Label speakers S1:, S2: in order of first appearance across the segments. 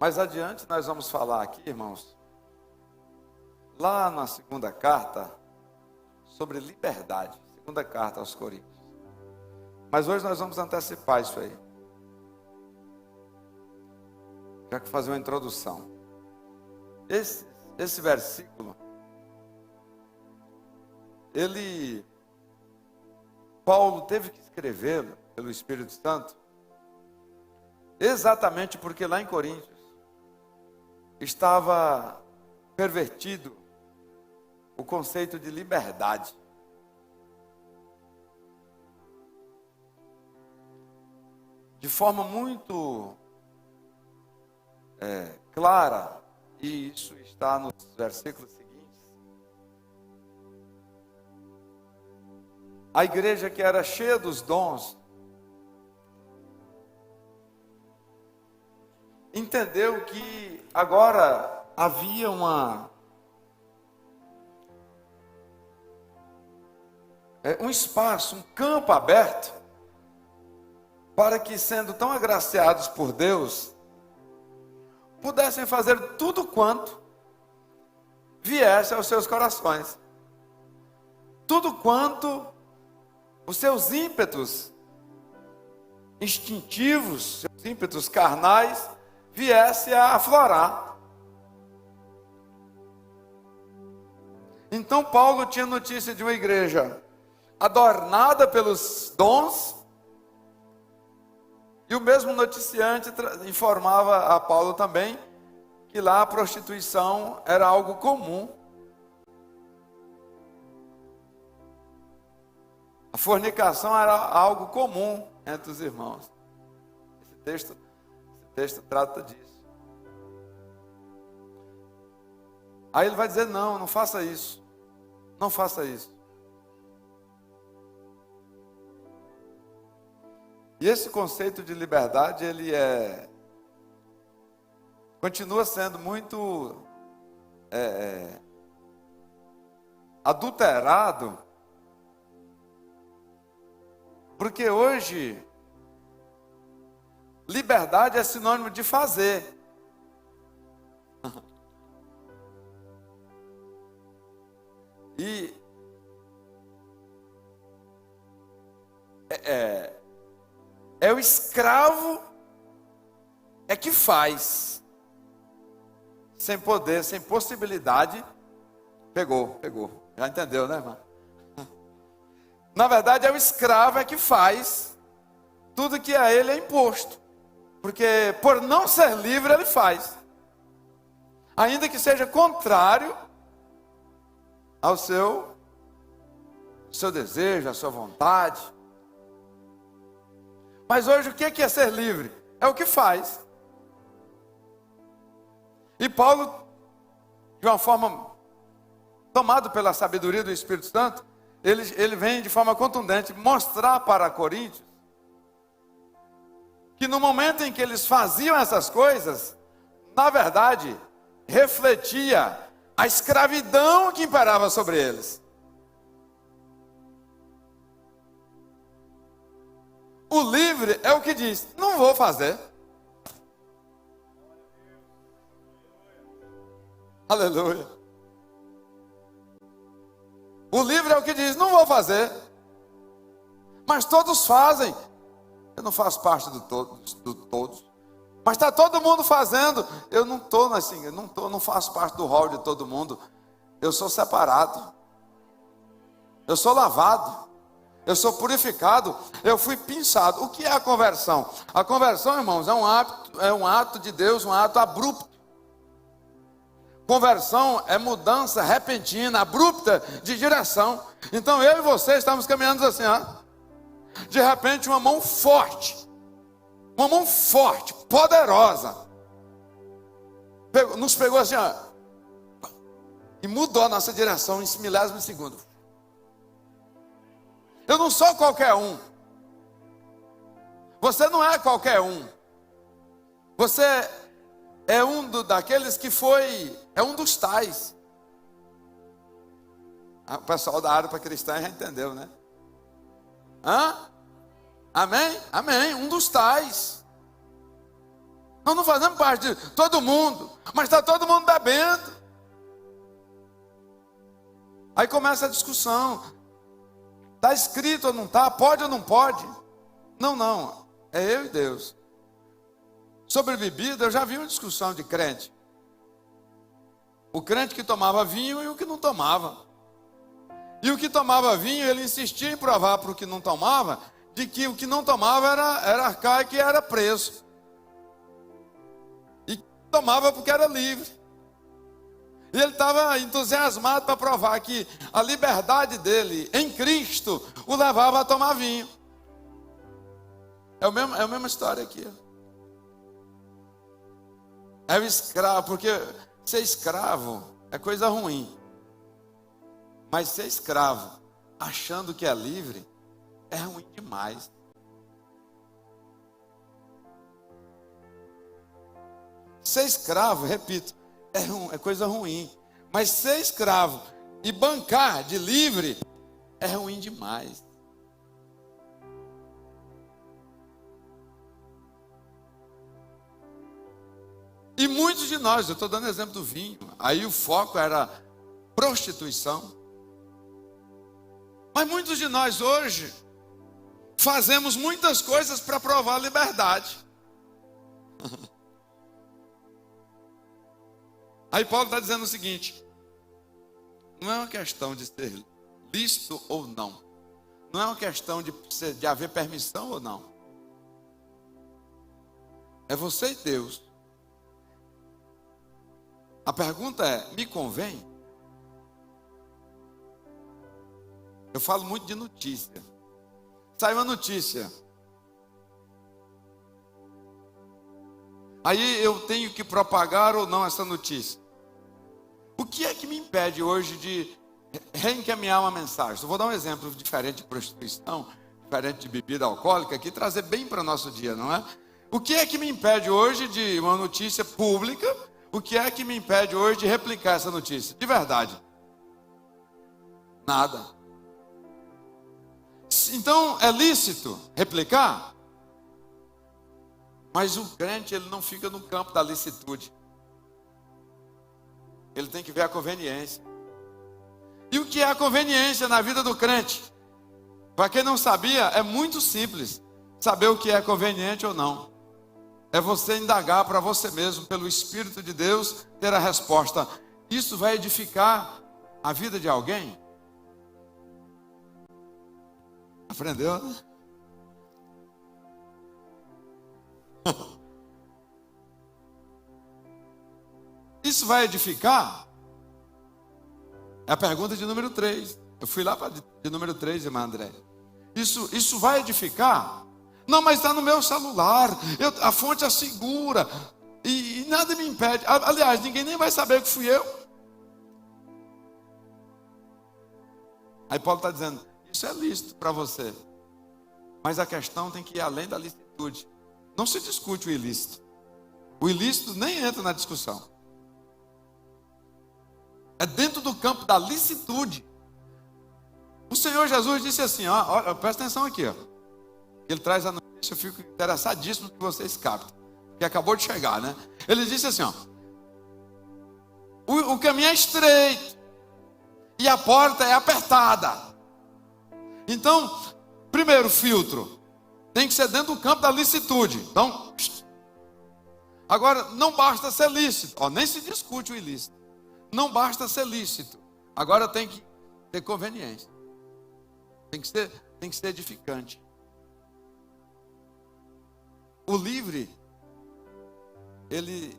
S1: Mais adiante nós vamos falar aqui, irmãos, lá na segunda carta, sobre liberdade. Segunda carta aos Coríntios. Mas hoje nós vamos antecipar isso aí. Já que fazer uma introdução. Esse versículo, Paulo teve que escrevê-lo pelo Espírito Santo, exatamente porque lá em Coríntios estava pervertido o conceito de liberdade. De forma muito clara, e isso está nos versículos seguintes. A igreja que era cheia dos dons, entendeu que agora havia um espaço, um campo aberto, para que, sendo tão agraciados por Deus, pudessem fazer tudo quanto viesse aos seus corações. Tudo quanto os seus ímpetos instintivos, seus ímpetos carnais, viesse a aflorar. Então Paulo tinha notícia de uma igreja adornada pelos dons, e o mesmo noticiante informava a Paulo também que lá a prostituição era algo comum. A fornicação era algo comum entre os irmãos. Esse texto trata disso. Aí ele vai dizer, não faça isso. Não faça isso. E esse conceito de liberdade, ele continua sendo muito adulterado, porque hoje liberdade é sinônimo de fazer. E é o escravo que faz, sem poder, sem possibilidade. Pegou, já entendeu, né, irmã? Na verdade é o escravo que faz tudo que a ele é imposto, porque por não ser livre ele faz, ainda que seja contrário ao seu desejo, à sua vontade. Mas hoje o que é ser livre? É o que faz. E Paulo, de uma forma tomado pela sabedoria do Espírito Santo, ele vem de forma contundente mostrar para Coríntios que no momento em que eles faziam essas coisas, na verdade, refletia a escravidão que imperava sobre eles. O livre é o que diz, não vou fazer. Aleluia. O livre é o que diz, não vou fazer. Mas todos fazem. Eu não faço parte do todos. Mas está todo mundo fazendo. Eu não estou assim, não faço parte do hall de todo mundo. Eu sou separado. Eu sou lavado. Eu sou purificado, eu fui pinçado. O que é a conversão? A conversão, irmãos, é um ato de Deus, um ato abrupto. Conversão é mudança repentina, abrupta de direção. Então eu e você estamos caminhando assim, de repente uma mão forte, poderosa, nos pegou assim, e mudou a nossa direção em milésimos de segundo. Eu não sou qualquer um. Você não é qualquer um. Você é daqueles que é um dos tais. O pessoal da área para cristã já entendeu, né? Amém? Amém, um dos tais. Nós não fazemos parte de todo mundo, mas está todo mundo bebendo. Aí começa a discussão. Está escrito ou não está? Pode ou não pode? Não. É eu e Deus. Sobre bebida, eu já vi uma discussão de crente. O crente que tomava vinho e o que não tomava. E o que tomava vinho, ele insistia em provar para o que não tomava, de que o que não tomava era arcaico e era preso. E tomava porque era livre. E ele estava entusiasmado para provar que a liberdade dele em Cristo o levava a tomar vinho. É a mesma história aqui. É o escravo, porque ser escravo é coisa ruim. Mas ser escravo, achando que é livre, é ruim demais. Ser escravo, repito, é coisa ruim. Mas ser escravo e bancar de livre é ruim demais. E muitos de nós, eu estou dando exemplo do vinho, aí o foco era prostituição. Mas muitos de nós hoje fazemos muitas coisas para provar a liberdade. Aí Paulo está dizendo o seguinte: não é uma questão de ser lícito ou não. Não é uma questão de haver permissão ou não. É você e Deus. A pergunta é, me convém? Eu falo muito de notícia. Sai uma notícia. Aí eu tenho que propagar ou não essa notícia. O que é que me impede hoje de reencaminhar uma mensagem? Eu vou dar um exemplo diferente de prostituição, diferente de bebida alcoólica, aqui trazer bem para o nosso dia, não é? O que é que me impede hoje de uma notícia pública? O que é que me impede hoje de replicar essa notícia? De verdade. Nada. Então é lícito replicar? Mas o crente, ele não fica no campo da licitude. Ele tem que ver a conveniência. E o que é a conveniência na vida do crente? Para quem não sabia, é muito simples saber o que é conveniente ou não. É você indagar para você mesmo, pelo Espírito de Deus, ter a resposta. Isso vai edificar a vida de alguém? Aprendeu, né? Isso vai edificar? É a pergunta de número 3. Eu fui lá para de número 3, irmã André. Isso vai edificar? Não, mas está no meu celular. A fonte é segura. E nada me impede. Aliás, ninguém nem vai saber que fui eu. Aí Paulo está dizendo, isso é lícito para você. Mas a questão tem que ir além da licitude. Não se discute o ilícito. O ilícito nem entra na discussão. É dentro do campo da licitude. O Senhor Jesus disse assim, ó, presta atenção aqui, ó. Ele traz a notícia, eu fico interessadíssimo que vocês captem. Que acabou de chegar, né? Ele disse assim, ó. O caminho é estreito. E a porta é apertada. Então, primeiro filtro. Tem que ser dentro do campo da licitude. Então, agora, não basta ser lícito. Ó, nem se discute o ilícito. Não basta ser lícito. Agora tem que ter conveniência. Tem que ser edificante. O livre, ele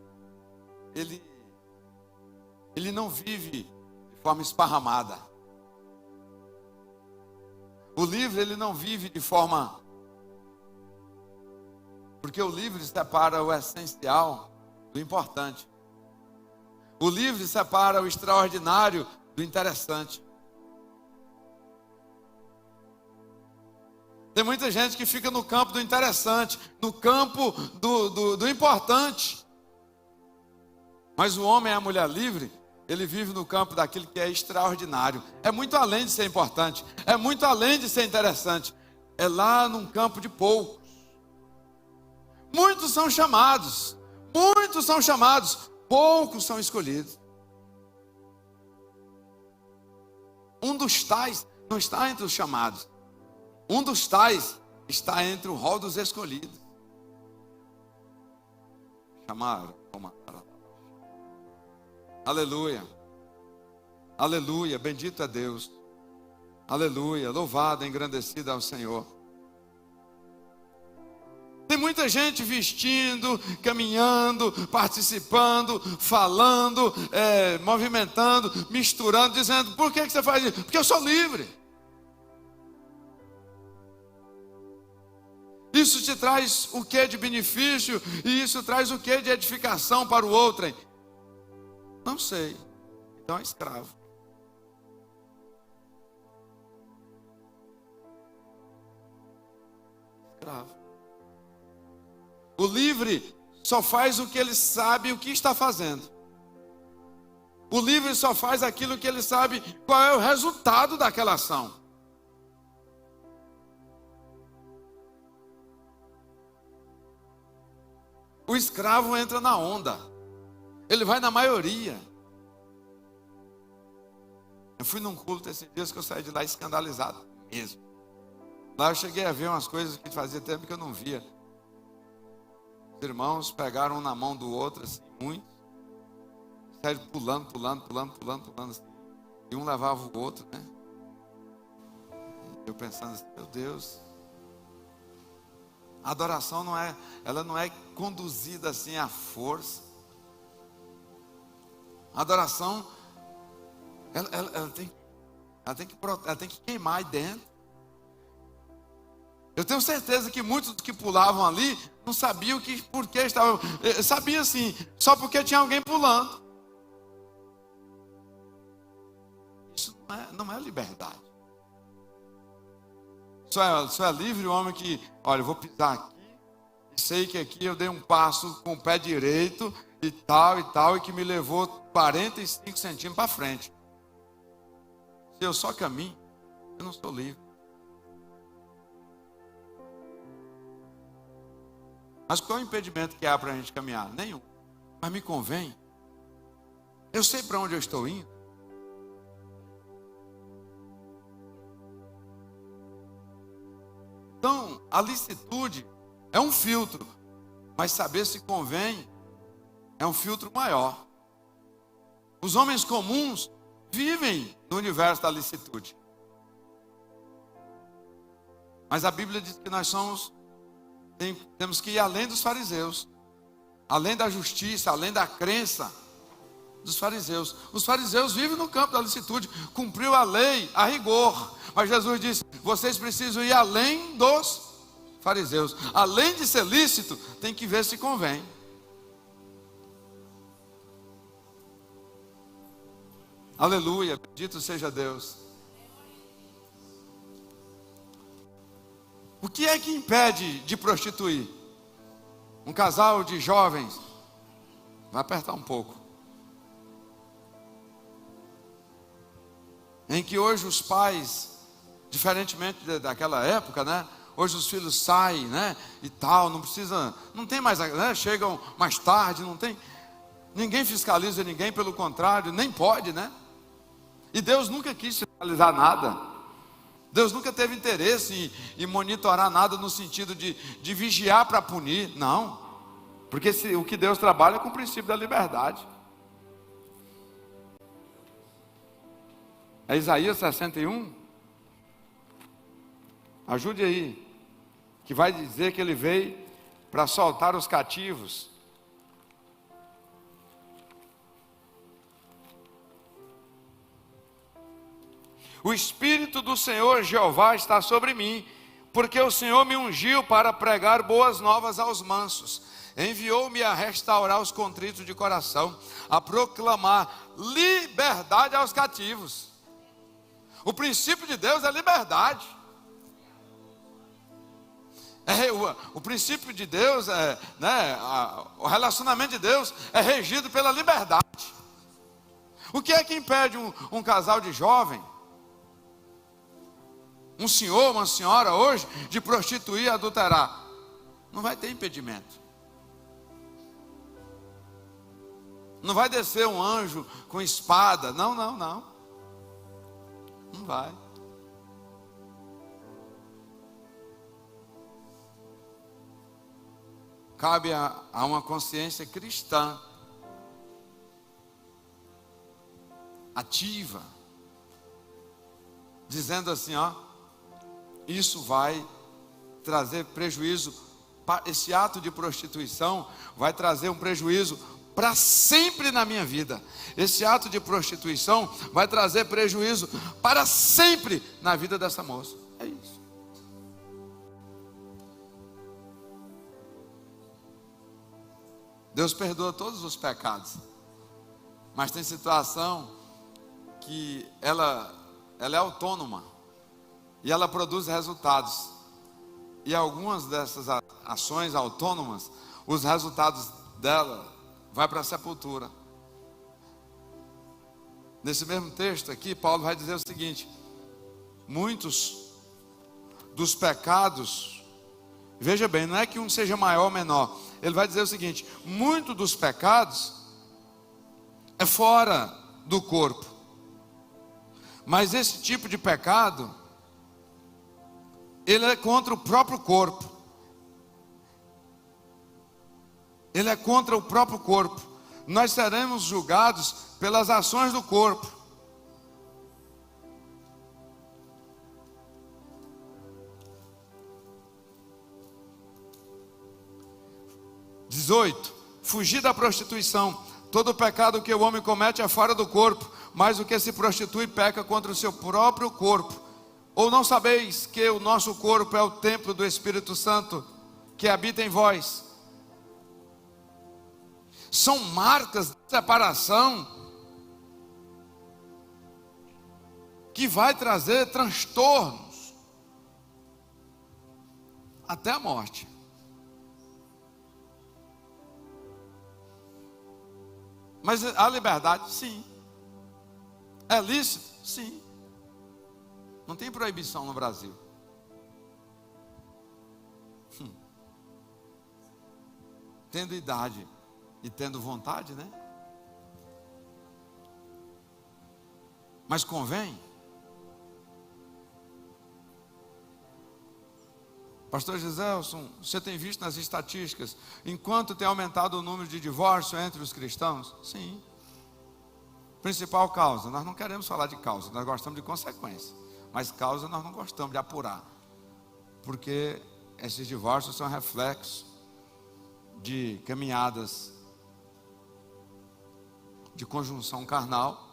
S1: não vive de forma esparramada. O livre, ele não vive de forma... Porque o livre separa o essencial do importante. O livre separa o extraordinário do interessante. Tem muita gente que fica no campo do interessante, no campo do importante. Mas o homem e a mulher livre, ele vive no campo daquilo que é extraordinário. É muito além de ser importante, é muito além de ser interessante. É lá num campo de poucos. Muitos são chamados, Muitos são chamados, poucos são escolhidos. Um dos tais não está entre os chamados. Um dos tais está entre o rol dos escolhidos. Chamaram. Aleluia. Aleluia. Bendito é Deus. Aleluia. Louvado, engrandecido ao Senhor. Tem muita gente vestindo, caminhando, participando, falando, movimentando, misturando, dizendo: por que você faz isso? Porque eu sou livre. Isso te traz o que de benefício e isso traz o que de edificação para o outrem? Não sei. Então é escravo. Escravo. O livre só faz o que ele sabe o que está fazendo. O livre só faz aquilo que ele sabe qual é o resultado daquela ação. O escravo entra na onda. Ele vai na maioria. Eu fui num culto esses dias que eu saí de lá escandalizado mesmo. Lá eu cheguei a ver umas coisas que fazia tempo que eu não via. Os irmãos pegaram um na mão do outro, assim, muitos. Saíram pulando, assim. E um levava o outro, né? Eu pensando assim, meu Deus. A adoração ela não é conduzida assim à força. A adoração, ela tem que queimar aí dentro. Eu tenho certeza que muitos que pulavam ali não sabiam por que estavam. Sabia assim, só porque tinha alguém pulando. Isso não é liberdade. Só é livre o homem que, olha, eu vou pisar aqui, e sei que aqui eu dei um passo com o pé direito, e tal, e que me levou 45 centímetros para frente. Se eu só caminho, eu não sou livre. Mas qual é o impedimento que há para a gente caminhar? Nenhum. Mas me convém. Eu sei para onde eu estou indo. Então, a licitude é um filtro, mas saber se convém é um filtro maior. Os homens comuns vivem no universo da licitude. Mas a Bíblia diz que nós temos que ir além dos fariseus, além da justiça, além da crença dos fariseus. Os fariseus vivem no campo da licitude, cumpriu a lei a rigor, mas Jesus disse: vocês precisam ir além dos fariseus. Além de ser lícito, tem que ver se convém. Aleluia, bendito seja Deus. O que é que impede de prostituir? Um casal de jovens, vai apertar um pouco, em que hoje os pais, diferentemente daquela época, né? Hoje os filhos saem, né? E tal, não tem mais, né? Chegam mais tarde, não tem, ninguém fiscaliza ninguém, pelo contrário, nem pode, né? E Deus nunca quis fiscalizar nada. Deus nunca teve interesse em monitorar nada no sentido de vigiar para punir, não. Porque o que Deus trabalha é com o princípio da liberdade. É Isaías 61. Ajude aí. Que vai dizer que ele veio para soltar os cativos. O Espírito do Senhor Jeová está sobre mim, porque o Senhor me ungiu para pregar boas novas aos mansos. Enviou-me a restaurar os contritos de coração, a proclamar liberdade aos cativos. O princípio de Deus é liberdade. O princípio de Deus o relacionamento de Deus é regido pela liberdade. O que é que impede um casal de jovem, um senhor, uma senhora hoje, de prostituir e adulterar? Não vai ter impedimento. Não vai descer um anjo com espada. Não, não, não. Não vai. Cabe a uma consciência cristã, ativa, dizendo assim, ó, isso vai trazer prejuízo, esse ato de prostituição vai trazer um prejuízo para sempre na minha vida. Esse ato de prostituição vai trazer prejuízo para sempre na vida dessa moça. É isso. Deus perdoa todos os pecados, mas tem situação que ela é autônoma e ela produz resultados. E algumas dessas ações autônomas, os resultados dela vai para a sepultura. Nesse mesmo texto aqui, Paulo vai dizer o seguinte: muitos dos pecados, veja bem, não é que um seja maior ou menor, ele vai dizer o seguinte: muitos dos pecados é fora do corpo, mas esse tipo de pecado, ele é contra o próprio corpo. Ele é contra o próprio corpo. Nós seremos julgados pelas ações do corpo. Fugir da prostituição. Todo pecado que o homem comete é fora do corpo, mas o que se prostitui peca contra o seu próprio corpo. Ou não sabeis que o nosso corpo é o templo do Espírito Santo que habita em vós? São marcas de separação que vai trazer transtornos até a morte. Mas a liberdade, sim. É lícito? Sim. Não tem proibição no Brasil. Tendo idade e tendo vontade, né? Mas convém. Pastor Giselson, você tem visto nas estatísticas, enquanto tem aumentado o número de divórcio entre os cristãos? Sim. Principal causa, nós não queremos falar de causa, nós gostamos de consequência. Mas causa nós não gostamos de apurar, porque esses divórcios são reflexos de caminhadas de conjunção carnal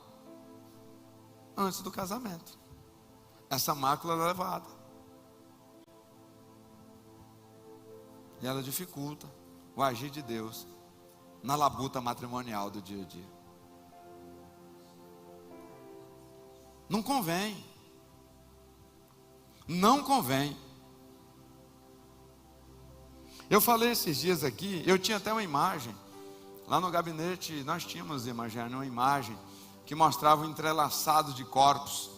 S1: antes do casamento. Essa mácula é levada e ela dificulta o agir de Deus na labuta matrimonial do dia a dia. Não convém. Não convém. Eu falei esses dias aqui, eu tinha até uma imagem, lá no gabinete nós tínhamos uma imagem que mostrava o entrelaçado de corpos.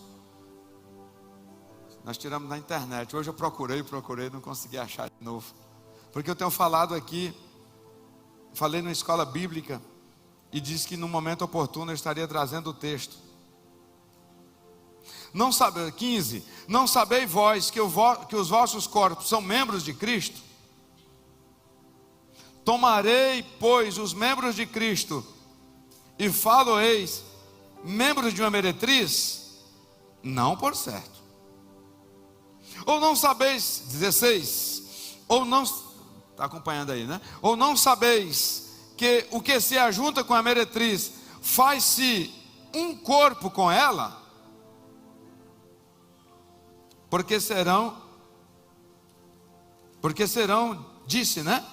S1: Nós tiramos na internet, hoje eu procurei, não consegui achar de novo. Porque eu tenho falado aqui, falei na escola bíblica, e disse que no momento oportuno eu estaria trazendo o texto. 15, não sabeis vós que os vossos corpos são membros de Cristo? Tomarei, pois, os membros de Cristo e falo-eis membros de uma meretriz? Não por certo. Ou não sabeis, 16, ou não, está acompanhando aí, né? Ou não sabeis que o que se ajunta com a meretriz faz-se um corpo com ela? Porque serão, disse, né?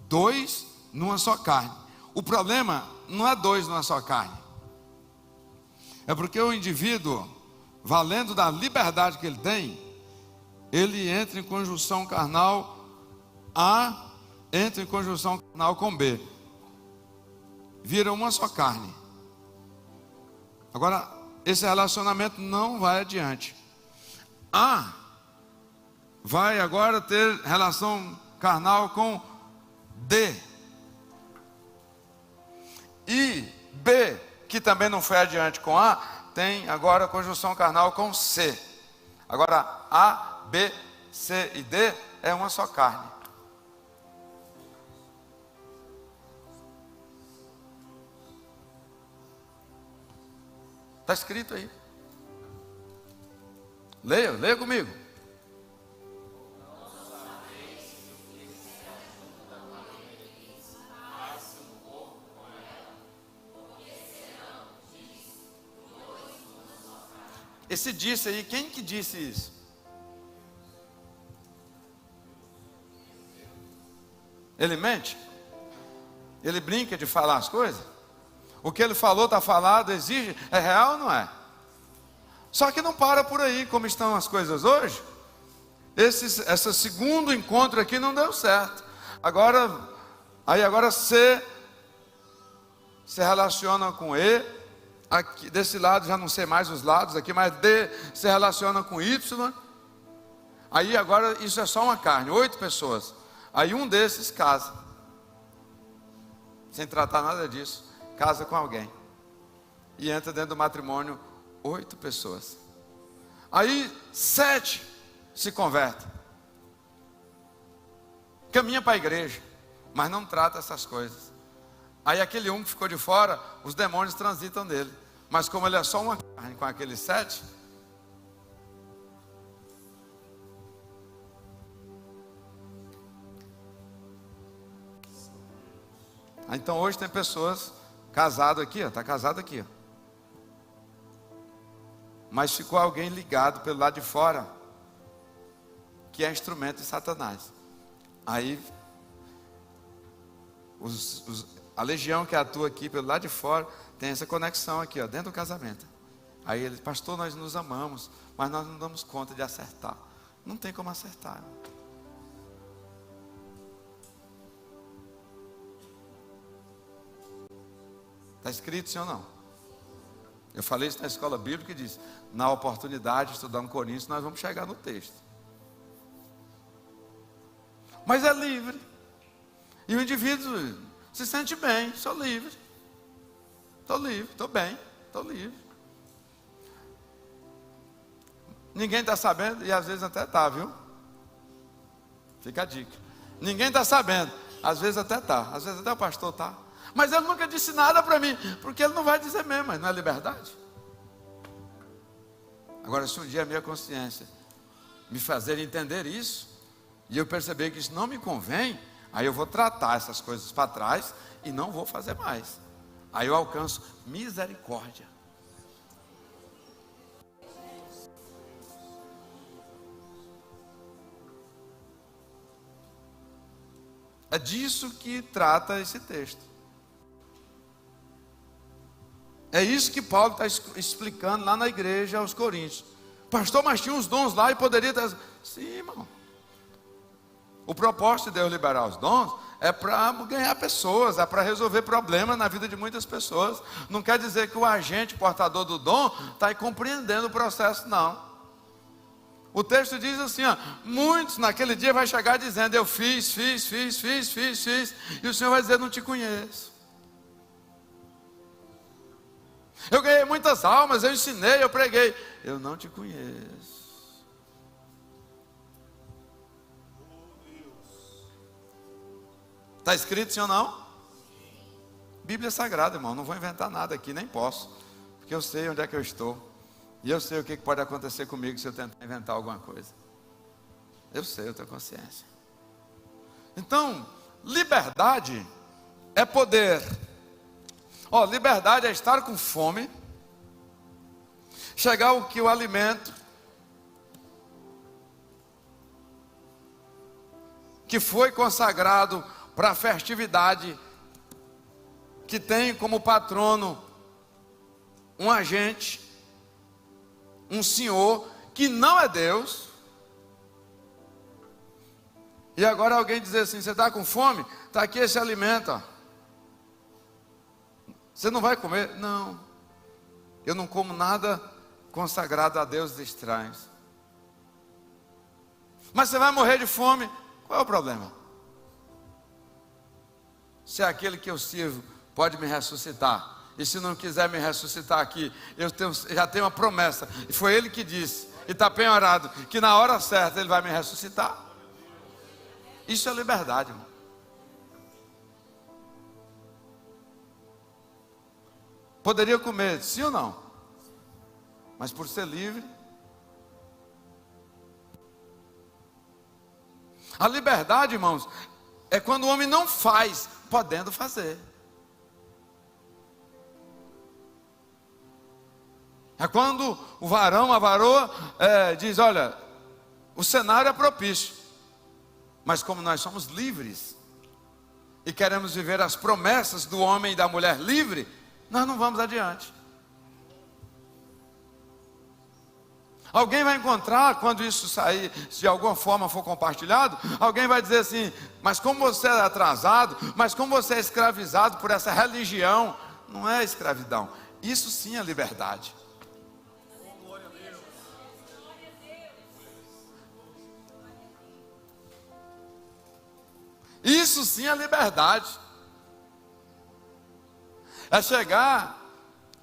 S1: Dois numa só carne. O problema não é dois numa só carne. É porque o indivíduo, valendo da liberdade que ele tem, ele entra em conjunção carnal A, entra em conjunção carnal com B. Vira uma só carne. Agora, esse relacionamento não vai adiante. A vai agora ter relação carnal com D. E B, que também não foi adiante com A, tem agora conjunção carnal com C. Agora A, B, C e D é uma só carne. Está escrito aí. Leia comigo. Esse disse aí, quem que disse isso? Ele mente? Ele brinca de falar as coisas? O que ele falou está falado, exige, é real ou não é? Só que não para por aí, como estão as coisas hoje. Esse segundo encontro aqui não deu certo. Agora C se relaciona com E. Aqui, desse lado já não sei mais os lados aqui, mas D se relaciona com Y. Aí agora isso é só uma carne, 8 pessoas. Aí um desses casa, sem tratar nada disso, casa com alguém. E entra dentro do matrimônio 8 pessoas. Aí 7 se convertem. Caminha para a igreja, mas não trata essas coisas. Aí aquele um que ficou de fora, os demônios transitam nele. Mas como ele é só uma carne com aqueles 7, então hoje tem pessoas casadas aqui, está casado aqui, mas ficou alguém ligado pelo lado de fora, que é instrumento de Satanás. Aí a legião que atua aqui pelo lado de fora tem essa conexão aqui, ó, dentro do casamento. Aí ele, pastor, nós nos amamos, mas nós não damos conta de acertar. Não tem como acertar. Está escrito sim ou não? Eu falei isso na escola bíblica e disse, na oportunidade de estudar um Coríntios, nós vamos chegar no texto. Mas é livre. E o indivíduo se sente bem, sou livre. Estou livre, estou bem, estou livre. Ninguém está sabendo, e às vezes até está, viu? Fica a dica. Ninguém está sabendo, às vezes até está, às vezes até o pastor está. Mas ele nunca disse nada para mim, porque ele não vai dizer mesmo, mas não é liberdade? Agora, se um dia a minha consciência me fazer entender isso, e eu perceber que isso não me convém, aí eu vou tratar essas coisas para trás e não vou fazer mais. Aí eu alcanço misericórdia. É disso que trata esse texto. É isso que Paulo está explicando lá na igreja aos Coríntios. Pastor, mas tinha uns dons lá e poderia ter... Sim, irmão. O propósito de Deus liberar os dons é para ganhar pessoas, é para resolver problemas na vida de muitas pessoas. Não quer dizer que o agente portador do dom está aí compreendendo o processo, não. O texto diz assim, ó, muitos naquele dia vai chegar dizendo, eu fiz, e o Senhor vai dizer, não te conheço. Eu ganhei muitas almas, eu ensinei, eu preguei, eu não te conheço. Está escrito sim ou não? Bíblia Sagrada, irmão, não vou inventar nada aqui, nem posso, porque eu sei onde é que eu estou, e eu sei o que pode acontecer comigo se eu tentar inventar alguma coisa. Eu sei, eu tenho consciência. Então, liberdade é poder. Liberdade é estar com fome, chegar o que o alimento que foi consagrado para a festividade, que tem como patrono um agente, um senhor que não é Deus. E agora alguém dizer assim, você está com fome? Está aqui esse alimento, ó. Você não vai comer? Não, eu não como nada consagrado a deuses estranhos. Mas você vai morrer de fome? Qual é o problema? Se aquele que eu sirvo pode me ressuscitar. E se não quiser me ressuscitar aqui, já tenho uma promessa. E foi Ele que disse, e está penhorado, que na hora certa Ele vai me ressuscitar. Isso é liberdade, irmão. Poderia comer, sim ou não? Mas por ser livre. A liberdade, irmãos, é quando o homem não faz, podendo fazer. É quando o varão, a varoa, diz, olha, o cenário é propício. Mas como nós somos livres, e queremos viver as promessas do homem e da mulher livre, nós não vamos adiante. Alguém vai encontrar, quando isso sair, se de alguma forma for compartilhado, alguém vai dizer assim, mas como você é atrasado, mas como você é escravizado por essa religião. Não é escravidão, isso sim é liberdade. Isso sim é liberdade. É chegar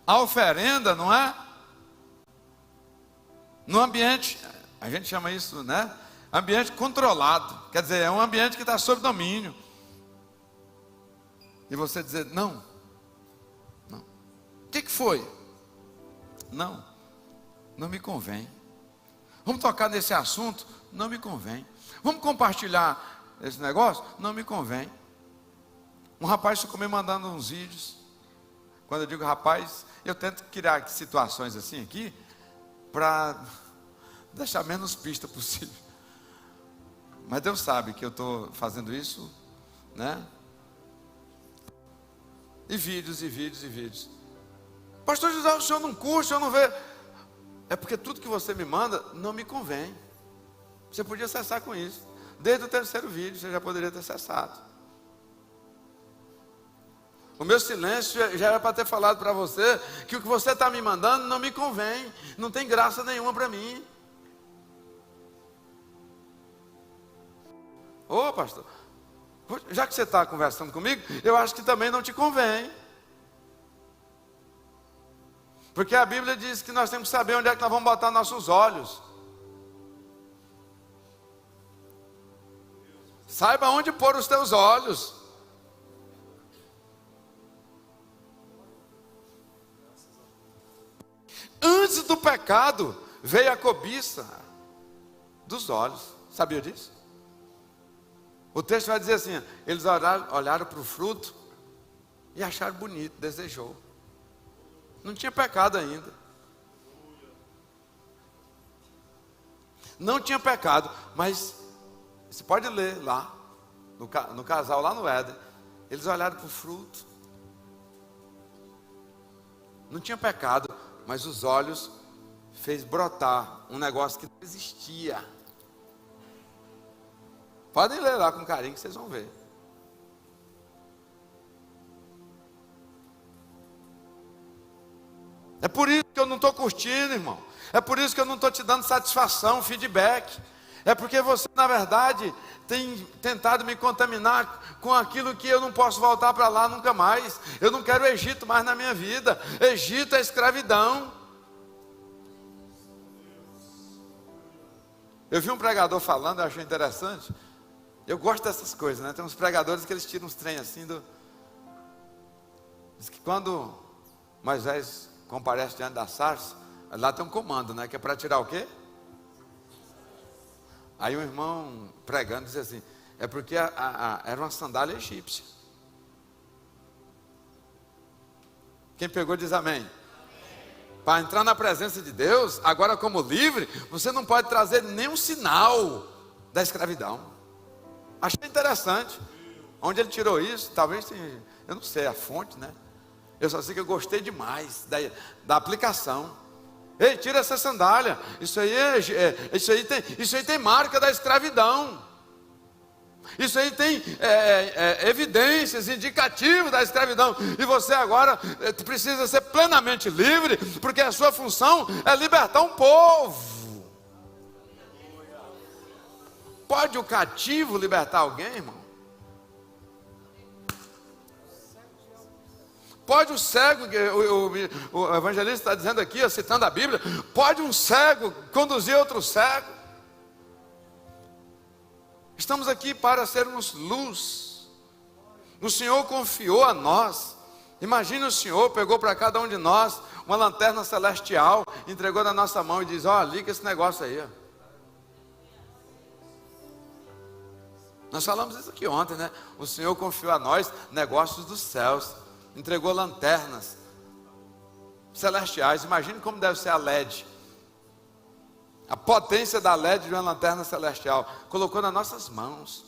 S1: à oferenda, não é? No ambiente, a gente chama isso, né? Ambiente controlado. Quer dizer, é um ambiente que está sob domínio. E você dizer, não. O que foi? Não me convém. Vamos tocar nesse assunto? Não me convém. Vamos compartilhar esse negócio? Não me convém. Um rapaz ficou me mandando uns vídeos. Quando eu digo rapaz, eu tento criar situações assim aqui, para deixar menos pista possível. Mas Deus sabe que eu estou fazendo isso, né? E vídeos, e vídeos, e vídeos. Pastor José, o senhor não curte, o senhor não vê. É porque tudo que você me manda não me convém. Você podia cessar com isso. Desde o terceiro vídeo você já poderia ter cessado. O meu silêncio já era para ter falado para você que o que você está me mandando não me convém. Não tem graça nenhuma para mim. Ô pastor, já que você está conversando comigo, eu acho que também não te convém. Porque a Bíblia diz que nós temos que saber onde é que nós vamos botar nossos olhos. Saiba onde pôr os teus olhos. Antes do pecado veio a cobiça dos olhos. Sabia disso? O texto vai dizer assim: eles olharam para o fruto e acharam bonito, desejou. Não tinha pecado ainda. Não tinha pecado, mas você pode ler lá, no casal lá no Éden. Eles olharam para o fruto. Não tinha pecado, mas os olhos fez brotar um negócio que não existia. Podem ler lá com carinho que vocês vão ver. É por isso que eu não estou curtindo, irmão. É por isso que eu não estou te dando satisfação, feedback. É porque você, na verdade, tem tentado me contaminar com aquilo que eu não posso voltar para lá nunca mais. Eu não quero Egito mais na minha vida. Egito é escravidão. Eu vi um pregador falando, eu achei interessante. Eu gosto dessas coisas, né? Tem uns pregadores que eles tiram uns trem assim diz que quando Moisés comparece diante da sarça, lá tem um comando, né? Que é para tirar o quê? Aí um irmão pregando diz assim: é porque era uma sandália egípcia. Quem pegou diz amém. Para entrar na presença de Deus, agora como livre, você não pode trazer nenhum sinal da escravidão. Achei interessante. Onde ele tirou isso, talvez, eu não sei a fonte, né? Eu só sei que eu gostei demais da aplicação. Ei, tira essa sandália. Isso aí tem marca da escravidão. Isso aí tem evidências, indicativos da escravidão. E você agora precisa ser plenamente livre, porque a sua função é libertar um povo. Pode o cativo libertar alguém, irmão? Pode um cego, o evangelista está dizendo aqui, citando a Bíblia, pode um cego conduzir outro cego? Estamos aqui para sermos luz. O Senhor confiou a nós. Imagine o Senhor pegou para cada um de nós uma lanterna celestial, entregou na nossa mão e diz: ó, liga esse negócio aí, ó. Nós falamos isso aqui ontem, né? O Senhor confiou a nós negócios dos céus, entregou lanternas celestiais. Imagine como deve ser a LED, a potência da LED de uma lanterna celestial. Colocou nas nossas mãos,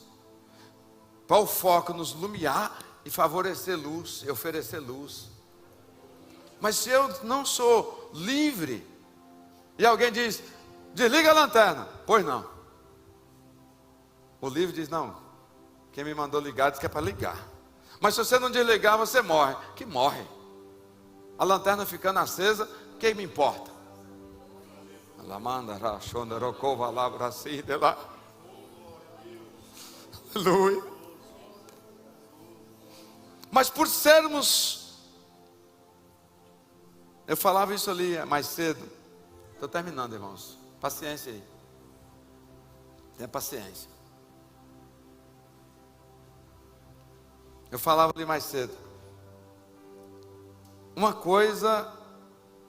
S1: para o foco nos iluminar e favorecer luz, e oferecer luz. Mas se eu não sou livre, e alguém diz: desliga a lanterna, pois não. O livro diz: não, quem me mandou ligar diz que é para ligar. Mas se você não desligar, você morre. Que morre? A lanterna ficando acesa, quem me importa? Aleluia. Mas por sermos, eu falava isso ali mais cedo. Estou terminando, irmãos. Paciência aí. Tenha paciência. Eu falava ali mais cedo. Uma coisa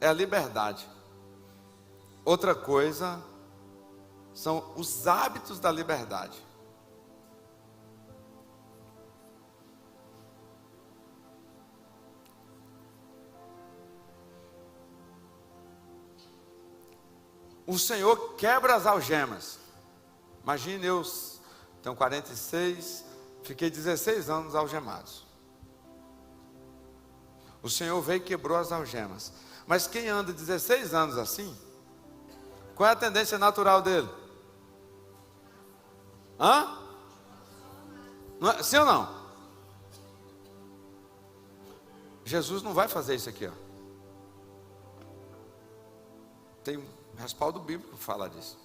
S1: é a liberdade. Outra coisa são os hábitos da liberdade. O Senhor quebra as algemas. Imagine, eu tenho 46, fiquei 16 anos algemados. O Senhor veio e quebrou as algemas. Mas quem anda 16 anos assim, qual é a tendência natural dele? Hã? Não é, sim ou não? Jesus não vai fazer isso aqui, ó. Tem um respaldo bíblico que fala disso.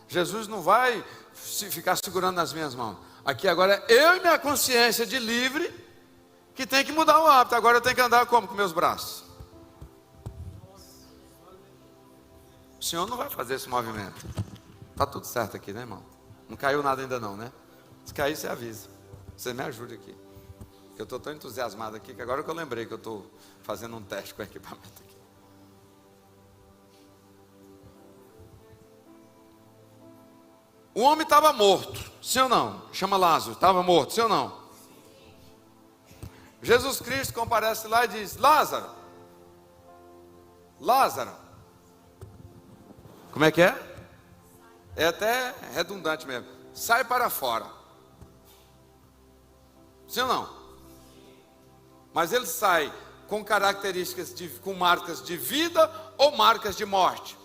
S1: Jesus não vai ficar segurando nas minhas mãos. Aqui agora é eu e minha consciência de livre que tem que mudar o hábito. Agora eu tenho que andar como? Com meus braços. O Senhor não vai fazer esse movimento. Está tudo certo aqui, né, irmão? Não caiu nada ainda não, né? Se cair, você avisa. Você me ajude aqui. Eu estou tão entusiasmado aqui que agora que eu lembrei que eu estou fazendo um teste com o equipamento aqui. O homem estava morto, sim ou não? Chama Lázaro, estava morto, sim ou não? Jesus Cristo comparece lá e diz: Lázaro, Lázaro. Como é que é? É até redundante mesmo. Sai para fora. Sim ou não? Mas ele sai com características, com marcas de vida ou marcas de morte?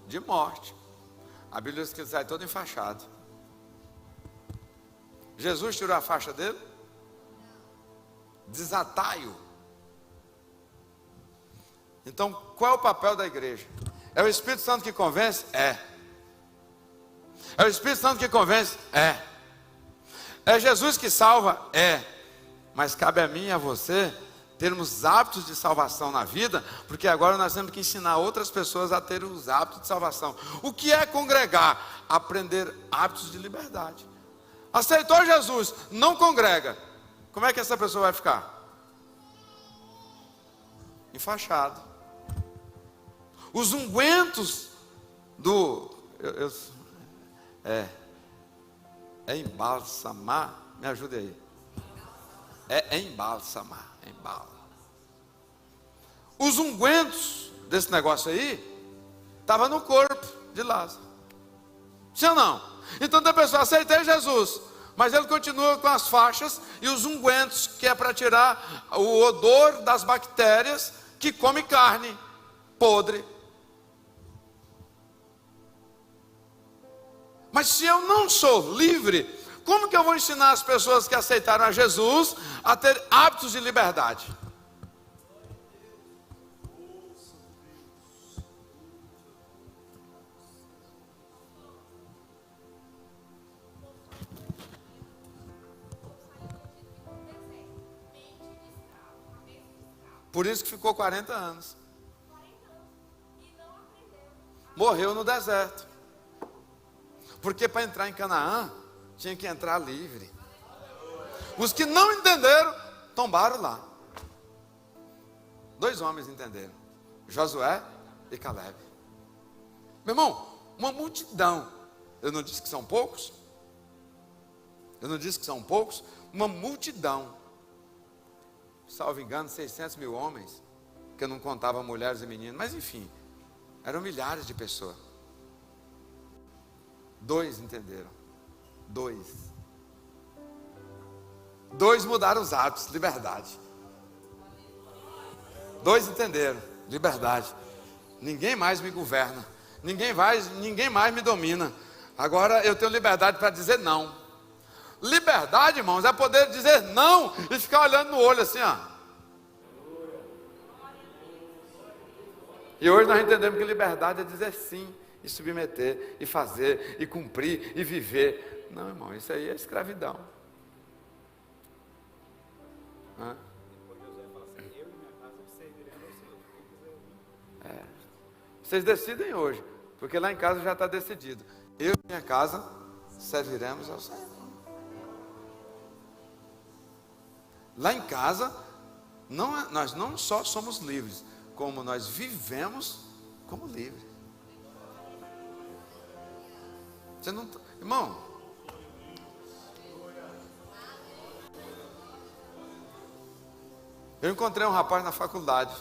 S1: De morte. A Bíblia diz que ele sai todo enfaixado. Jesus tirou a faixa dele? Desataio. Então, qual é o papel da igreja? É o Espírito Santo que convence? É. É o Espírito Santo que convence? É. É Jesus que salva? É. Mas cabe a mim e a você termos hábitos de salvação na vida, porque agora nós temos que ensinar outras pessoas a terem os hábitos de salvação. O que é congregar? Aprender hábitos de liberdade. Aceitou Jesus, não congrega. Como é que essa pessoa vai ficar? Enfaixado. Os ungüentos é embalsamar, me ajude aí. É embalsamar, embala. Os ungüentos desse negócio aí estavam no corpo de Lázaro. Sim ou não? Então a pessoa aceita Jesus, mas ele continua com as faixas e os ungüentos, que é para tirar o odor das bactérias que come carne podre. Mas se eu não sou livre, como que eu vou ensinar as pessoas que aceitaram a Jesus a ter hábitos de liberdade? Por isso que ficou 40 anos. Morreu no deserto. Porque para entrar em Canaã, tinha que entrar livre. Os que não entenderam, tombaram lá. 2 homens entenderam: Josué e Caleb. Meu irmão, uma multidão. Eu não disse que são poucos? Eu não disse que são poucos? Uma multidão. Salvo engano, 600 mil homens. Que eu não contava mulheres e meninos. Mas enfim, eram milhares de pessoas. 2 entenderam. 2 mudaram os hábitos, liberdade. 2 entenderam, liberdade. Ninguém mais me governa. Ninguém mais me domina. Agora eu tenho liberdade para dizer não. Liberdade, irmãos, é poder dizer não e ficar olhando no olho assim, ó. E hoje nós entendemos que liberdade é dizer sim, e submeter, e fazer, e cumprir, e viver. Não, irmão, isso aí é escravidão. Vocês decidem hoje, porque lá em casa já está decidido. Eu e minha casa serviremos ao Senhor. Lá em casa, nós não só somos livres, como nós vivemos como livres. Você não, irmão, eu encontrei um rapaz na faculdade,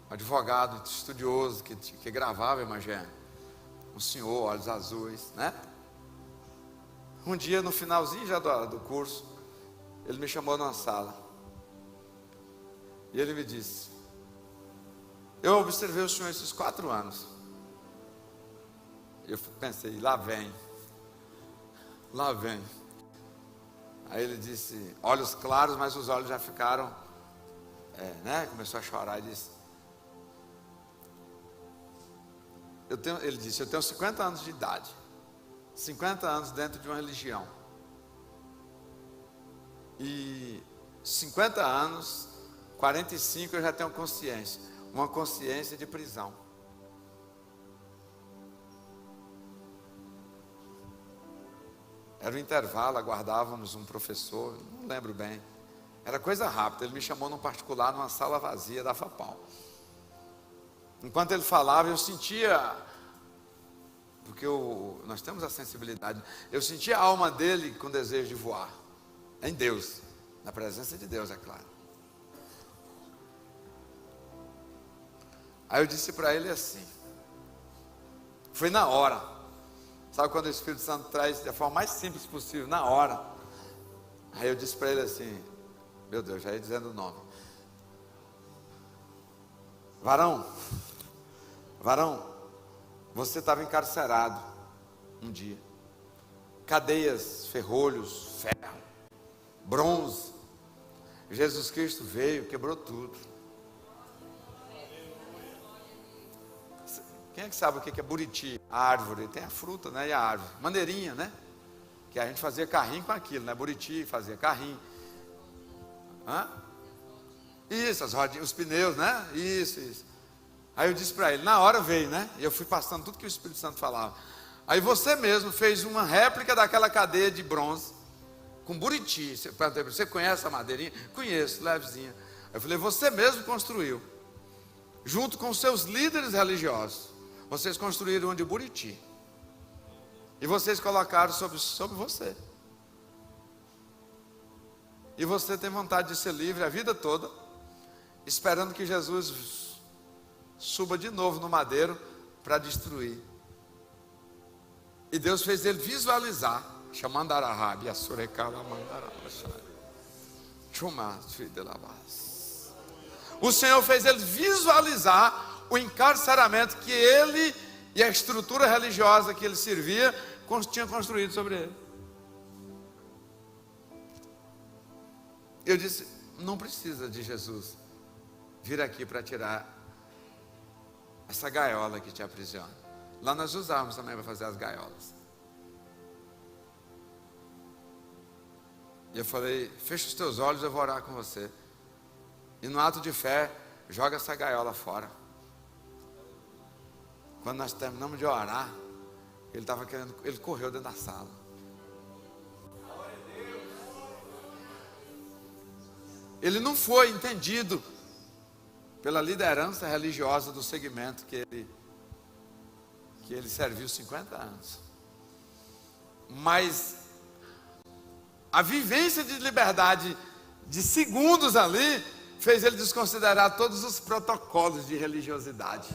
S1: um advogado estudioso que gravava evangelho, um senhor, olhos azuis, né? Um dia, no finalzinho já do curso, ele me chamou numa sala e ele me disse: eu observei o senhor esses 4 anos. Eu pensei, lá vem. Aí ele disse, olhos claros, mas os olhos já ficaram, né? Começou a chorar e disse, ele disse, eu tenho 50 anos de idade, 50 anos dentro de uma religião, e 50 anos, 45 eu já tenho consciência, uma consciência de prisão. Era um intervalo, aguardávamos um professor, não lembro bem, era coisa rápida. Ele me chamou num particular, numa sala vazia da FAPAL. Enquanto ele falava, eu sentia, porque nós temos a sensibilidade, eu sentia a alma dele com desejo de voar, em Deus, na presença de Deus, é claro. Aí eu disse para ele assim, foi na hora. Sabe quando o Espírito Santo traz da forma mais simples possível, na hora. Aí eu disse para ele assim, meu Deus, já ia dizendo o nome. Varão, você estava encarcerado um dia. Cadeias, ferrolhos, ferro, bronze. Jesus Cristo veio, quebrou tudo. Quem é que sabe o que é buriti? A árvore, tem a fruta, né? E a árvore, maneirinha, né? Que a gente fazia carrinho com aquilo, né? Buriti, fazia carrinho. Isso, as rodinhas, os pneus, né? Isso. Aí eu disse para ele, na hora veio, né? E eu fui passando tudo que o Espírito Santo falava. Aí você mesmo fez uma réplica daquela cadeia de bronze, com buriti. Você conhece a madeirinha? Conheço, levezinha. Eu falei, você mesmo construiu, junto com os seus líderes religiosos. Vocês construíram uma de buriti. E vocês colocaram sobre você. E você tem vontade de ser livre a vida toda, esperando que Jesus suba de novo no madeiro para destruir. E Deus fez ele visualizar. Chamandarahabi, Assurecala Mandarabachai. O Senhor fez ele visualizar o encarceramento que ele e a estrutura religiosa que ele servia tinha construído sobre ele. Eu disse, não precisa de Jesus vir aqui para tirar essa gaiola que te aprisiona. Lá nós usávamos também para fazer as gaiolas. E eu falei, fecha os teus olhos, eu vou orar com você. E no ato de fé, joga essa gaiola fora. Quando nós terminamos de orar, ele correu dentro da sala. Ele não foi entendido pela liderança religiosa do segmento que ele serviu 50 anos. Mas a vivência de liberdade de segundos ali fez ele desconsiderar todos os protocolos de religiosidade.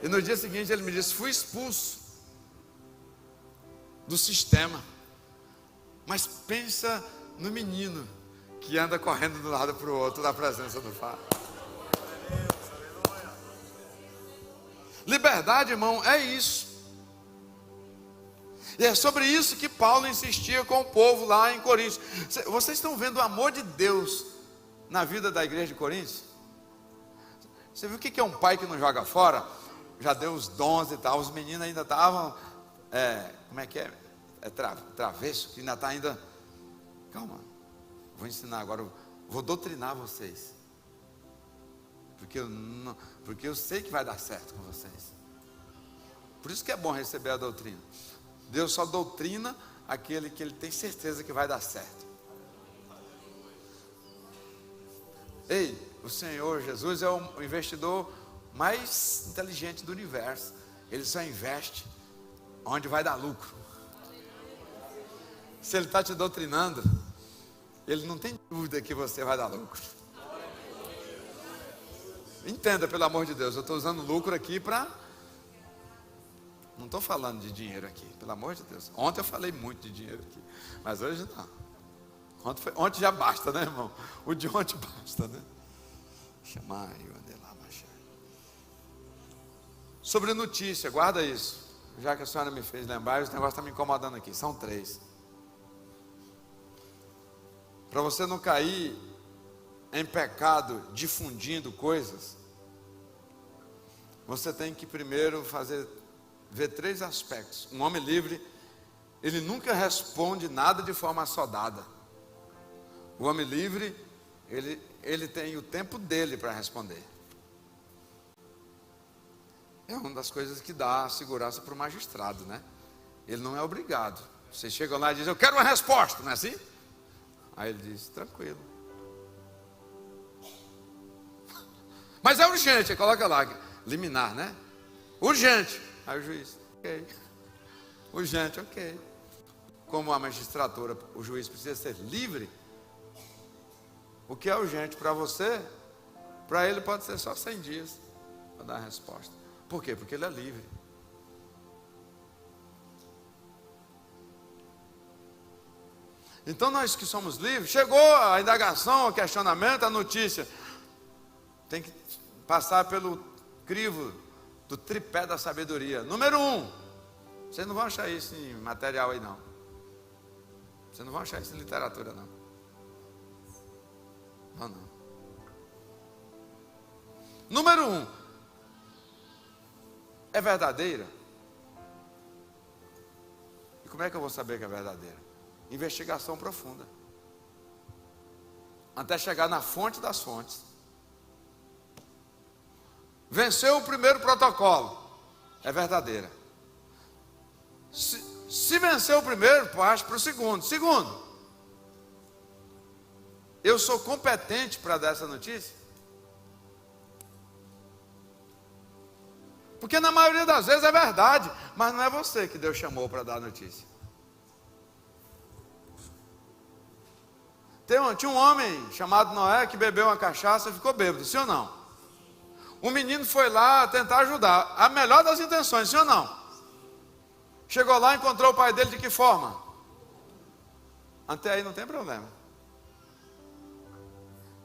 S1: E no dia seguinte ele me disse: fui expulso do sistema. Mas pensa no menino que anda correndo de um lado para o outro na presença do Pai. Liberdade, irmão, é isso. E é sobre isso que Paulo insistia com o povo lá em Coríntios. Vocês estão vendo o amor de Deus na vida da igreja de Coríntios? Você viu o que é um pai que não joga fora? Já deu os dons e tal. Os meninos ainda estavam, como é que é? Travesso, que ainda está ainda. Calma, vou ensinar agora, vou doutrinar vocês. Porque eu sei que vai dar certo com vocês. Por isso que é bom receber a doutrina. Deus só doutrina aquele que ele tem certeza que vai dar certo. Ei, o Senhor Jesus é o investidor mais inteligente do universo. Ele só investe onde vai dar lucro. Se ele está te doutrinando, ele não tem dúvida que você vai dar lucro. Entenda, pelo amor de Deus, eu estou usando lucro aqui para... Não estou falando de dinheiro aqui, pelo amor de Deus. Ontem eu falei muito de dinheiro aqui, mas hoje não. Ontem já basta, né, irmão? O de ontem basta, né? Sobre notícia, guarda isso. Já que a senhora me fez lembrar, esse negócio está me incomodando aqui. São 3. Para você não cair em pecado difundindo coisas, você tem que primeiro ver 3 aspectos. Um homem livre, ele nunca responde nada de forma assodada. O homem livre, ele tem o tempo dele para responder. É uma das coisas que dá segurança para o magistrado, né? Ele não é obrigado. Você chega lá e diz: eu quero uma resposta, não é assim? Aí ele diz: tranquilo. Mas é urgente, coloca lá, liminar, né? Urgente. Aí o juiz: ok. Urgente, ok. Como a magistratura, o juiz precisa ser livre. O que é urgente para você, para ele pode ser só 100 dias para dar a resposta. Por quê? Porque ele é livre. Então nós que somos livres, chegou a indagação, o questionamento, a notícia, tem que passar pelo crivo do tripé da sabedoria. Número 1, vocês não vão achar isso em material aí não. Vocês não vão achar isso em literatura não. Não. Número 1, é verdadeira? E como é que eu vou saber que é verdadeira? Investigação profunda, até chegar na fonte das fontes. Venceu o primeiro protocolo, é verdadeira. Se venceu o primeiro, parte para o segundo. Segundo, eu sou competente para dar essa notícia? Porque na maioria das vezes é verdade, mas não é você que Deus chamou para dar a notícia. Tinha um homem chamado Noé que bebeu uma cachaça e ficou bêbado, sim ou não? O menino foi lá tentar ajudar, a melhor das intenções, sim ou não? Chegou lá e encontrou o pai dele de que forma? Até aí não tem problema.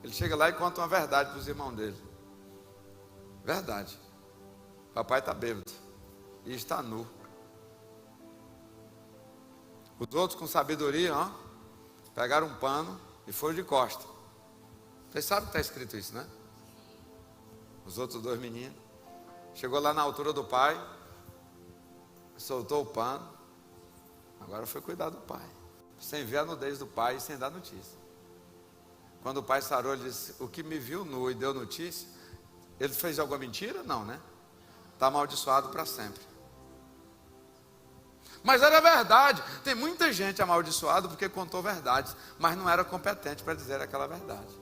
S1: Ele chega lá e conta uma verdade para os irmãos dele. Verdade. Papai está bêbado e está nu. Os outros com sabedoria, ó, pegaram um pano e foram de costa. Vocês sabem que está escrito isso, né? Os outros 2 meninos. Chegou lá na altura do pai, soltou o pano. Agora foi cuidar do pai, sem ver a nudez do pai e sem dar notícia. Quando o pai sarou, ele disse: o que me viu nu e deu notícia, ele fez alguma mentira? Não, né? Está amaldiçoado para sempre. Mas era verdade. Tem muita gente amaldiçoada porque contou verdades, mas não era competente para dizer aquela verdade.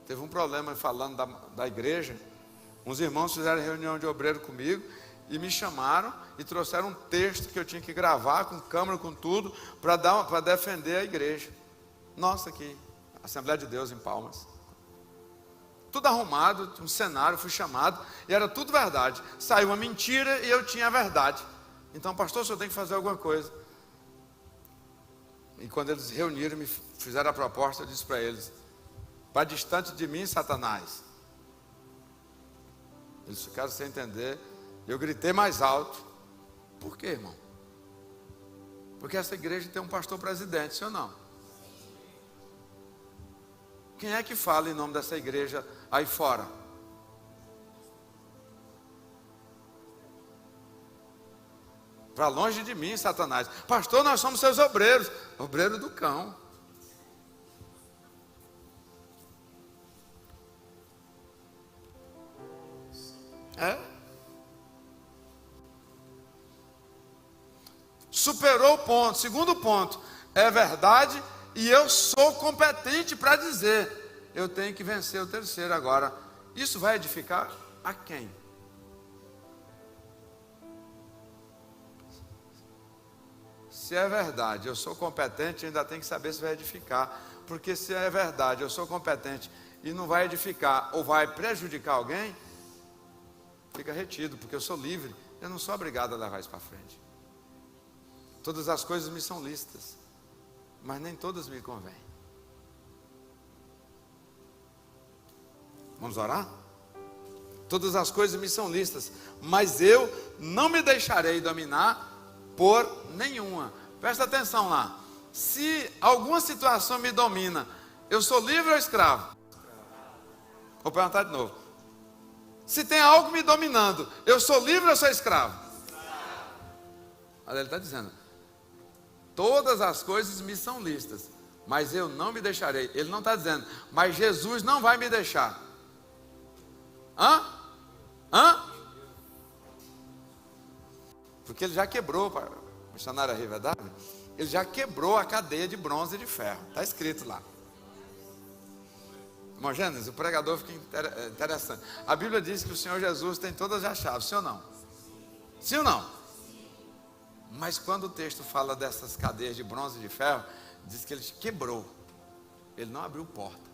S1: Teve um problema falando da igreja. Uns irmãos fizeram reunião de obreiro comigo e me chamaram e trouxeram um texto que eu tinha que gravar com câmera, com tudo, para defender a igreja. Nossa, aqui, Assembleia de Deus em Palmas. Tudo arrumado, um cenário, fui chamado e era tudo verdade. Saiu uma mentira e eu tinha a verdade. Então, pastor, o senhor tem que fazer alguma coisa. E quando eles reuniram, me fizeram a proposta, eu disse para eles: para distante de mim, Satanás. Eles ficaram sem entender. Eu gritei mais alto. Por quê, irmão? Porque essa igreja tem um pastor presidente, sim ou não? Quem é que fala em nome dessa igreja aí fora? Para longe de mim, Satanás. Pastor, nós somos seus obreiros. Obreiro do cão. Superou o ponto. Segundo ponto, é verdade e eu sou competente para dizer. Eu tenho que vencer o terceiro agora. Isso vai edificar a quem? Se é verdade, eu sou competente, ainda tem que saber se vai edificar. Porque se é verdade, eu sou competente e não vai edificar ou vai prejudicar alguém, fica retido, porque eu sou livre. Eu não sou obrigado a levar isso para frente. Todas as coisas me são lícitas, mas nem todas me convêm. Vamos orar? Todas as coisas me são lícitas, mas eu não me deixarei dominar por nenhuma. Presta atenção lá. Se alguma situação me domina, eu sou livre ou escravo? Vou perguntar de novo. Se tem algo me dominando, eu sou livre ou sou escravo? Olha, ele está dizendo: todas as coisas me são lícitas, mas eu não me deixarei. Ele não está dizendo: mas Jesus não vai me deixar. Porque ele já quebrou, missionário Rio, verdade? Ele já quebrou a cadeia de bronze e de ferro. Está escrito lá. Irmão Gênesis, o pregador fica interessante. A Bíblia diz que o Senhor Jesus tem todas as chaves, sim ou não? Sim ou não? Mas quando o texto fala dessas cadeias de bronze e de ferro, diz que ele quebrou. Ele não abriu porta.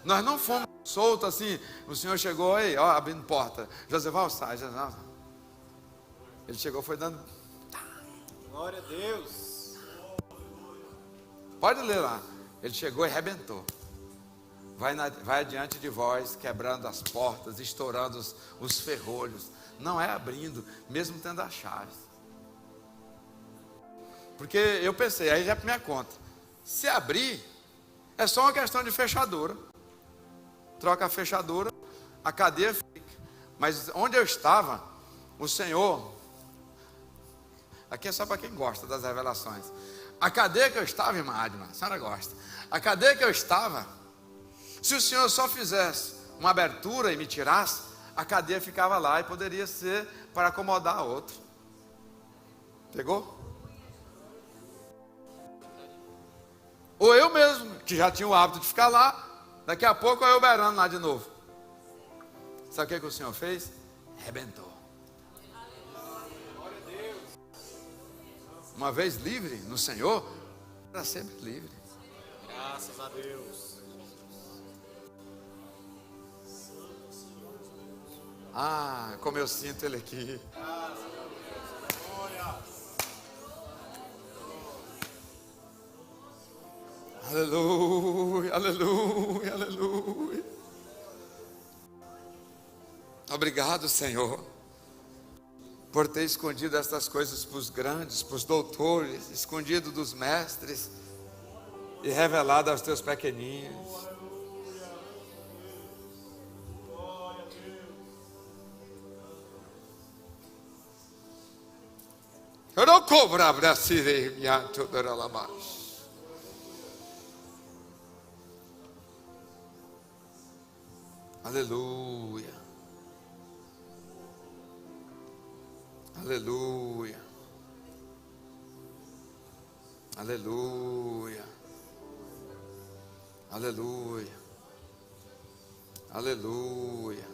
S1: Nós não fomos soltos assim. O Senhor chegou aí, ó, abrindo porta. Joseval, sai. Ele chegou, foi dando.
S2: Glória a Deus.
S1: Pode ler lá. Ele chegou e arrebentou. Vai adiante de vós, quebrando as portas, estourando os ferrolhos. Não é abrindo, mesmo tendo as chaves. Porque eu pensei, aí já é para minha conta. Se abrir, é só uma questão de fechadura. Troca a fechadura, a cadeia fica. Mas onde eu estava, o Senhor... Aqui é só para quem gosta das revelações. A cadeia que eu estava, irmã Adma, a senhora gosta. A cadeia que eu estava, se o Senhor só fizesse uma abertura e me tirasse, a cadeia ficava lá e poderia ser para acomodar a outro. Pegou? Ou eu mesmo, que já tinha o hábito de ficar lá, daqui a pouco eu beirando lá de novo. Sabe o que o Senhor fez? Arrebentou. Uma vez livre no Senhor, para sempre livre.
S2: Graças a Deus.
S1: Ah, como eu sinto Ele aqui. Aleluia, aleluia, aleluia. Obrigado, Senhor, por ter escondido estas coisas para os grandes, para os doutores, escondido dos mestres e revelado aos teus pequeninos. Rocobra brasire mianto doralamas. Aleluia. Aleluia. Aleluia. Aleluia. Aleluia.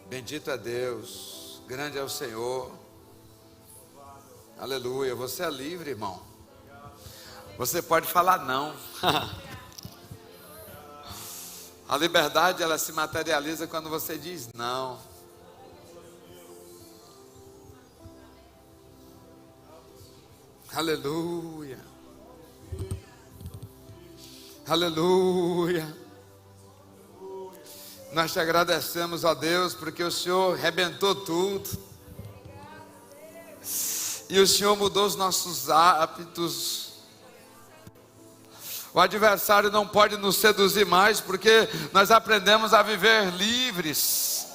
S1: Bendito é Deus. Grande é o Senhor. Aleluia. Você é livre, irmão. Você pode falar não. A liberdade, ela se materializa quando você diz não. Aleluia. Aleluia. Nós te agradecemos, ó Deus, porque o Senhor rebentou tudo. E o Senhor mudou os nossos hábitos. O adversário não pode nos seduzir mais, porque nós aprendemos a viver livres.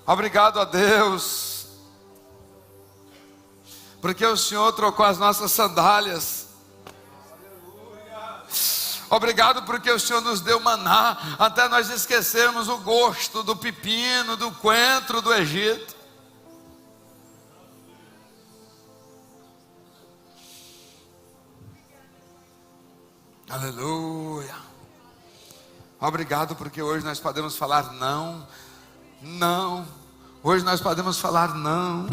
S1: Obrigado a Deus, porque o Senhor trocou as nossas sandálias. Obrigado porque o Senhor nos deu maná, até nós esquecermos o gosto do pepino, do coentro do Egito. Aleluia. Obrigado porque hoje nós podemos falar não, não. Hoje nós podemos falar não.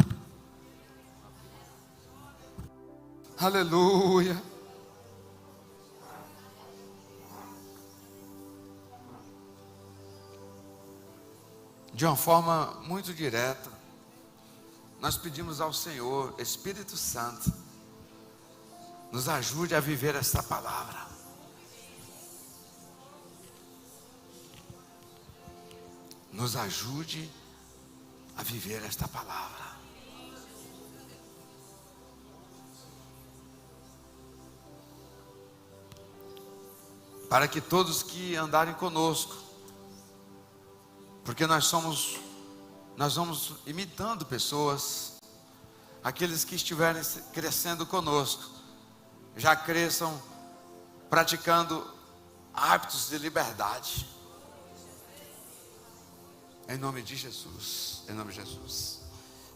S1: Aleluia. De uma forma muito direta, nós pedimos ao Senhor, Espírito Santo, nos ajude a viver esta palavra. Nos ajude a viver esta palavra. Para que todos que andarem conosco, porque nós vamos imitando pessoas, aqueles que estiverem crescendo conosco, já cresçam praticando hábitos de liberdade. Em nome de Jesus, em nome de Jesus.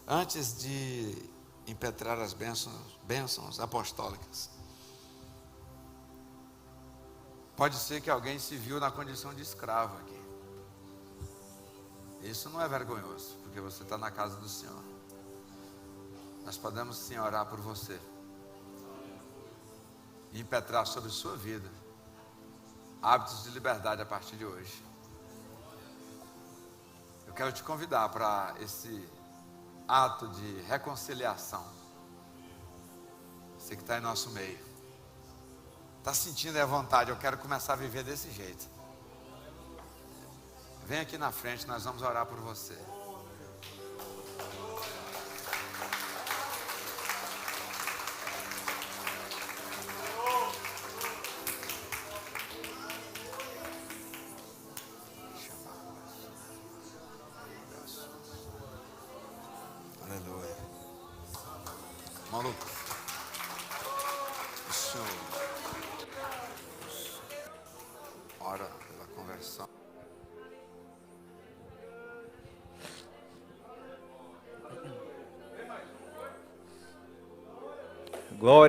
S1: Antes de impetrar as bênçãos apostólicas, pode ser que alguém se viu na condição de escravo aqui. Isso não é vergonhoso, porque você está na casa do Senhor. Nós podemos sim orar por você e impetrar sobre sua vida hábitos de liberdade a partir de hoje. Eu quero te convidar para esse ato de reconciliação. Você que está em nosso meio, está sentindo aí a vontade, eu quero começar a viver desse jeito. Vem aqui na frente, nós vamos orar por você. Aleluia. Maluco. O Senhor ora pela conversão.
S2: Glória ao